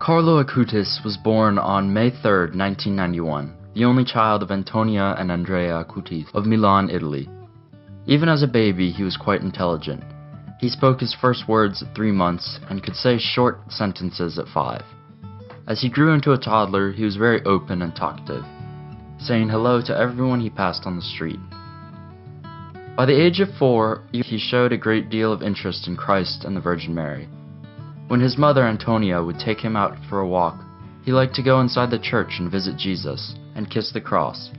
Carlo Acutis was born on May 3, 1991, the only child of Antonia and Andrea Acutis of Milan, Italy. Even as a baby, he was quite intelligent. He spoke his first words at 3 months and could say short sentences at 5. As he grew into a toddler, he was very open and talkative, saying hello to everyone he passed on the street. By the age of 4, he showed a great deal of interest in Christ and the Virgin Mary. When his mother Antonia would take him out for a walk, he liked to go inside the church and visit Jesus and kiss the cross.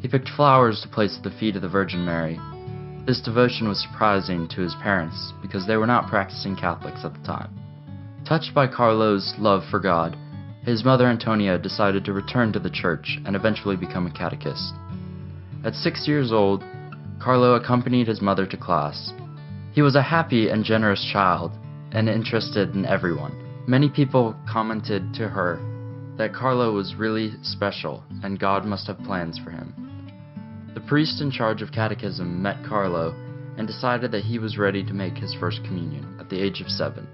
He picked flowers to place at the feet of the Virgin Mary. This devotion was surprising to his parents because they were not practicing Catholics at the time. Touched by Carlo's love for God, his mother Antonia decided to return to the church and eventually become a catechist. At 6 years old, Carlo accompanied his mother to class. He was a happy and generous child, and interested in everyone. Many people commented to her that Carlo was really special and God must have plans for him. The priest in charge of catechism met Carlo and decided that he was ready to make his first communion at the age of 7.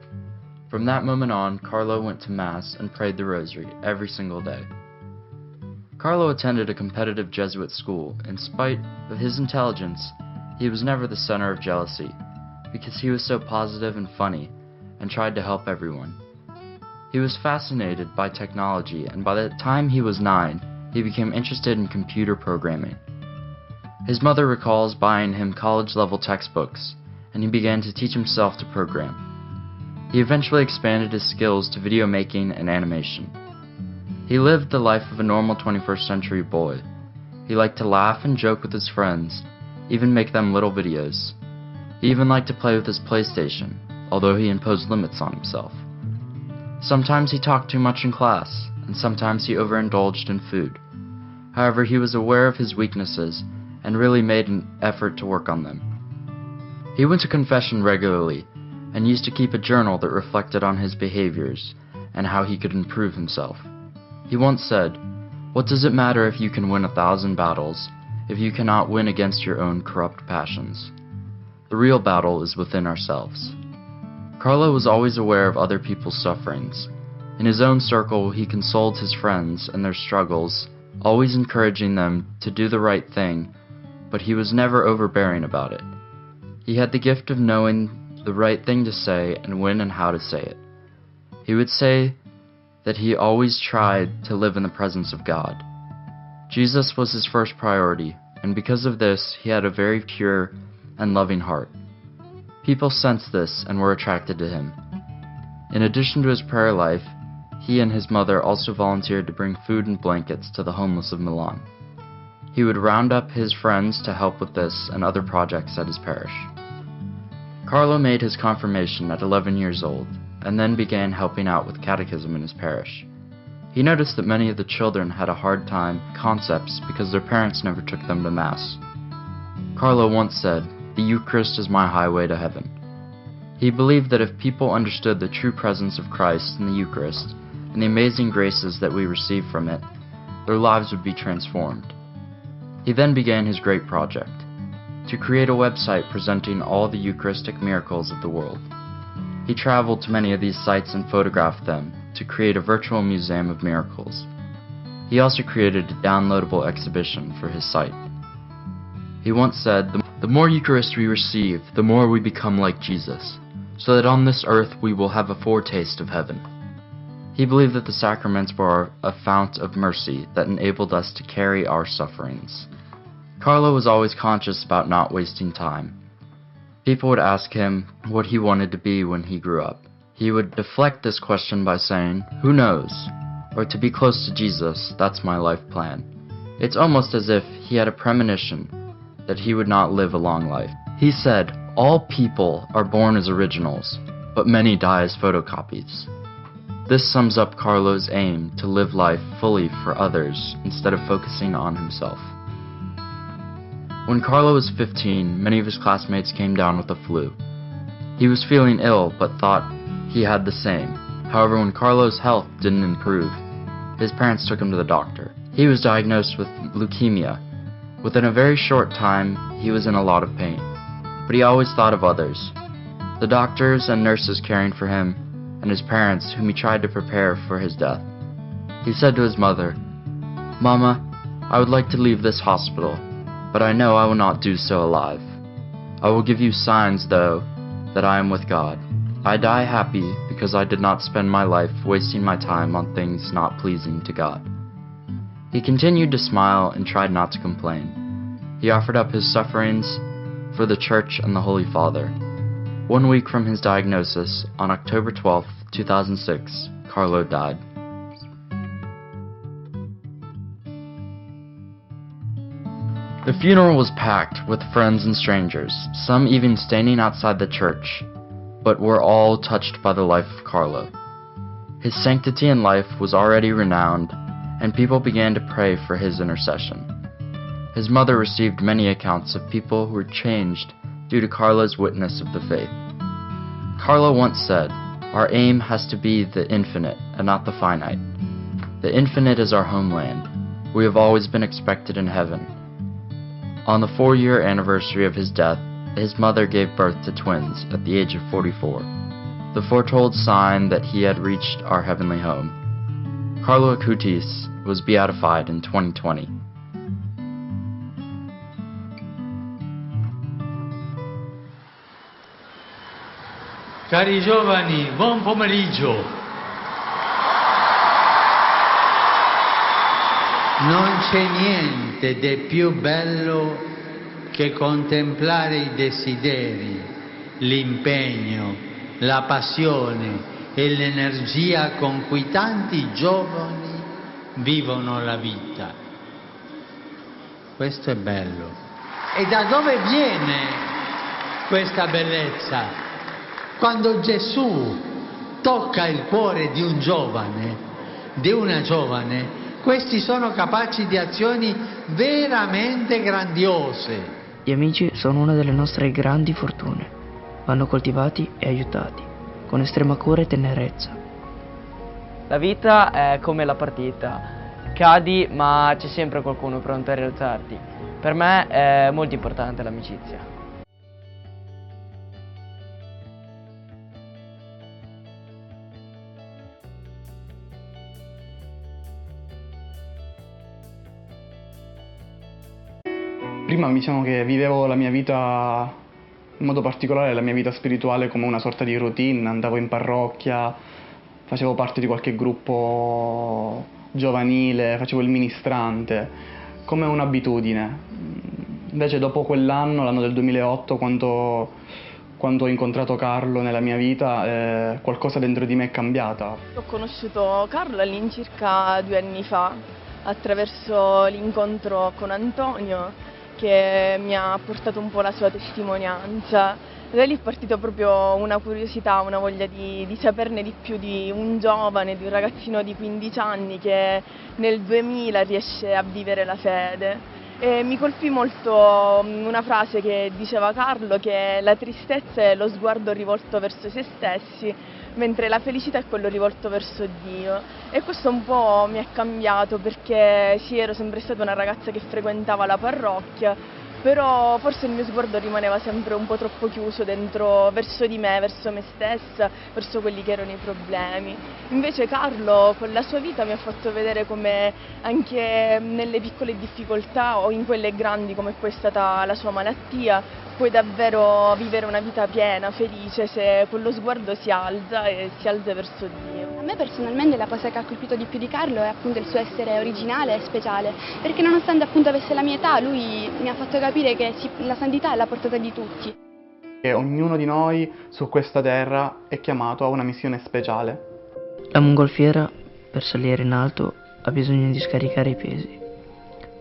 From that moment on, Carlo went to Mass and prayed the Rosary every single day. Carlo attended a competitive Jesuit school. In spite of his intelligence, he was never the center of jealousy because he was so positive and funny and tried to help everyone. He was fascinated by technology, and by the time he was 9, he became interested in computer programming. His mother recalls buying him college-level textbooks, and he began to teach himself to program. He eventually expanded his skills to video making and animation. He lived the life of a normal 21st century boy. He liked to laugh and joke with his friends, even make them little videos. He even liked to play with his PlayStation, although he imposed limits on himself. Sometimes he talked too much in class, and sometimes he overindulged in food. However, he was aware of his weaknesses and really made an effort to work on them. He went to confession regularly and used to keep a journal that reflected on his behaviors and how he could improve himself. He once said, "What does it matter if you can win 1,000 battles if you cannot win against your own corrupt passions? The real battle is within ourselves." Carlo was always aware of other people's sufferings. In his own circle, he consoled his friends in their struggles, always encouraging them to do the right thing, but he was never overbearing about it. He had the gift of knowing the right thing to say and when and how to say it. He would say that he always tried to live in the presence of God. Jesus was his first priority, and because of this, he had a very pure and loving heart. People sensed this and were attracted to him. In addition to his prayer life, he and his mother also volunteered to bring food and blankets to the homeless of Milan. He would round up his friends to help with this and other projects at his parish. Carlo made his confirmation at 11 years old, and then began helping out with catechism in his parish. He noticed that many of the children had a hard time with concepts because their parents never took them to Mass. Carlo once said, "The Eucharist is my highway to heaven." He believed that if people understood the true presence of Christ in the Eucharist and the amazing graces that we receive from it, their lives would be transformed. He then began his great project, to create a website presenting all the Eucharistic miracles of the world. He traveled to many of these sites and photographed them to create a virtual museum of miracles. He also created a downloadable exhibition for his site. He once said, "The more Eucharist we receive, the more we become like Jesus, so that on this earth we will have a foretaste of heaven." He believed that the sacraments were a fount of mercy that enabled us to carry our sufferings. Carlo was always conscious about not wasting time. People would ask him what he wanted to be when he grew up. He would deflect this question by saying, "Who knows?" or "To be close to Jesus, that's my life plan." It's almost as if he had a premonition that he would not live a long life. He said, "All people are born as originals, but many die as photocopies." This sums up Carlo's aim to live life fully for others instead of focusing on himself. When Carlo was 15, many of his classmates came down with the flu. He was feeling ill, but thought he had the same. However, when Carlo's health didn't improve, his parents took him to the doctor. He was diagnosed with leukemia. Within a very short time, he was in a lot of pain, but he always thought of others. The doctors and nurses caring for him and his parents, whom he tried to prepare for his death. He said to his mother, "Mama, I would like to leave this hospital, but I know I will not do so alive. I will give you signs, though, that I am with God. I die happy because I did not spend my life wasting my time on things not pleasing to God." He continued to smile and tried not to complain. He offered up his sufferings for the Church and the Holy Father. 1 week from his diagnosis, on October 12, 2006, Carlo died. The funeral was packed with friends and strangers, some even standing outside the church, but were all touched by the life of Carlo. His sanctity in life was already renowned, and people began to pray for his intercession. His mother received many accounts of people who were changed due to Carlo's witness of the faith. Carlo once said, "Our aim has to be the infinite and not the finite. The infinite is our homeland. We have always been expected in heaven." On the 4-year anniversary of his death, his mother gave birth to twins at the age of 44, the foretold sign that he had reached our heavenly home. Carlo Acutis was beatified in 2020. Cari giovani, buon pomeriggio. Non c'è niente di più bello che contemplare i desideri, l'impegno, la passione e l'energia con cui tanti giovani vivono la vita. Questo è bello. E da dove viene questa bellezza? Quando Gesù tocca il cuore di un giovane, di una giovane, questi sono capaci di azioni veramente grandiose. Gli amici sono una delle nostre grandi fortune. Vanno coltivati e aiutati, con estrema cura e tenerezza. La vita è come la partita. Cadi, ma c'è sempre qualcuno pronto a rialzarti. Per me è molto importante l'amicizia. Prima diciamo che vivevo la mia vita, in modo particolare la mia vita spirituale, come una sorta di routine. Andavo in parrocchia, facevo parte di qualche gruppo giovanile, facevo il ministrante, come un'abitudine. Invece dopo quell'anno, l'anno del 2008, quando ho incontrato Carlo nella mia vita, qualcosa dentro di me è cambiata. Ho conosciuto Carlo all'incirca 2 anni fa, attraverso l'incontro con Antonio, che mi ha portato un po' la sua testimonianza. Da lì è partita proprio una curiosità, una voglia di saperne di più di un giovane, di un ragazzino di 15 anni che nel 2000 riesce a vivere la fede. E mi colpì molto una frase che diceva Carlo, che la tristezza è lo sguardo rivolto verso se stessi, mentre la felicità è quello rivolto verso Dio. E questo un po' mi è cambiato, perché sì, ero sempre stata una ragazza che frequentava la parrocchia, però forse il mio sguardo rimaneva sempre un po' troppo chiuso dentro, verso di me, verso me stessa, verso quelli che erano i problemi. Invece Carlo con la sua vita mi ha fatto vedere come anche nelle piccole difficoltà o in quelle grandi come poi è stata la sua malattia, puoi davvero vivere una vita piena, felice, se quello sguardo si alza e si alza verso Dio. A me personalmente la cosa che ha colpito di più di Carlo è appunto il suo essere originale e speciale, perché nonostante appunto avesse la mia età, lui mi ha fatto capire che la santità è alla portata di tutti. E ognuno di noi su questa terra è chiamato a una missione speciale. La mongolfiera, per salire in alto, ha bisogno di scaricare i pesi.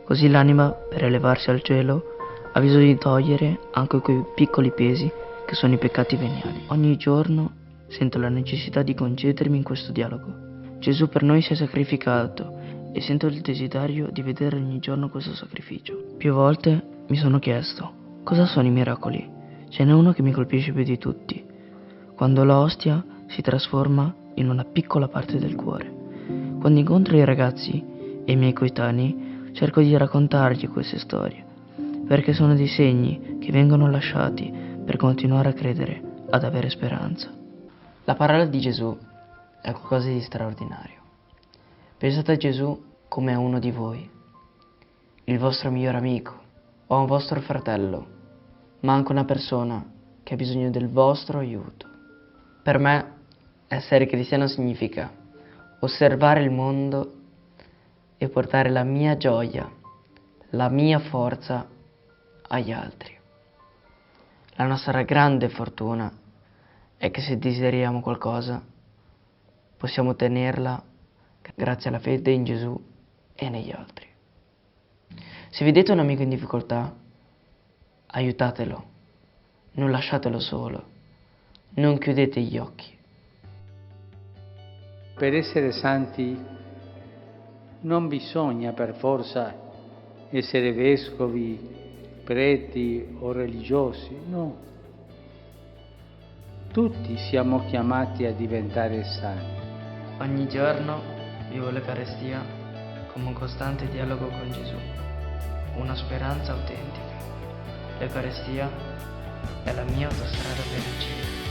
Così l'anima, per elevarsi al cielo, ha bisogno di togliere anche quei piccoli pesi che sono i peccati veniali. Ogni giorno sento la necessità di concedermi in questo dialogo. Gesù per noi si è sacrificato e sento il desiderio di vedere ogni giorno questo sacrificio. Più volte mi sono chiesto, cosa sono i miracoli? Ce n'è uno che mi colpisce più di tutti, quando l'ostia si trasforma in una piccola parte del cuore. Quando incontro i ragazzi e i miei coetanei, cerco di raccontargli queste storie, perché sono dei segni che vengono lasciati per continuare a credere, ad avere speranza. La parola di Gesù è qualcosa di straordinario. Pensate a Gesù come a uno di voi, il vostro migliore amico o un vostro fratello, ma anche una persona che ha bisogno del vostro aiuto. Per me, essere cristiano significa osservare il mondo e portare la mia gioia, la mia forza agli altri. La nostra grande fortuna è che se desideriamo qualcosa, possiamo ottenerla grazie alla fede in Gesù e negli altri. Se vedete un amico in difficoltà, aiutatelo, non lasciatelo solo, non chiudete gli occhi. Per essere santi non bisogna per forza essere vescovi, preti o religiosi, no. Tutti siamo chiamati a diventare santi. Ogni giorno vivo l'Eucaristia come un costante dialogo con Gesù, una speranza autentica. L'Eucaristia è la mia autostrada per il cielo.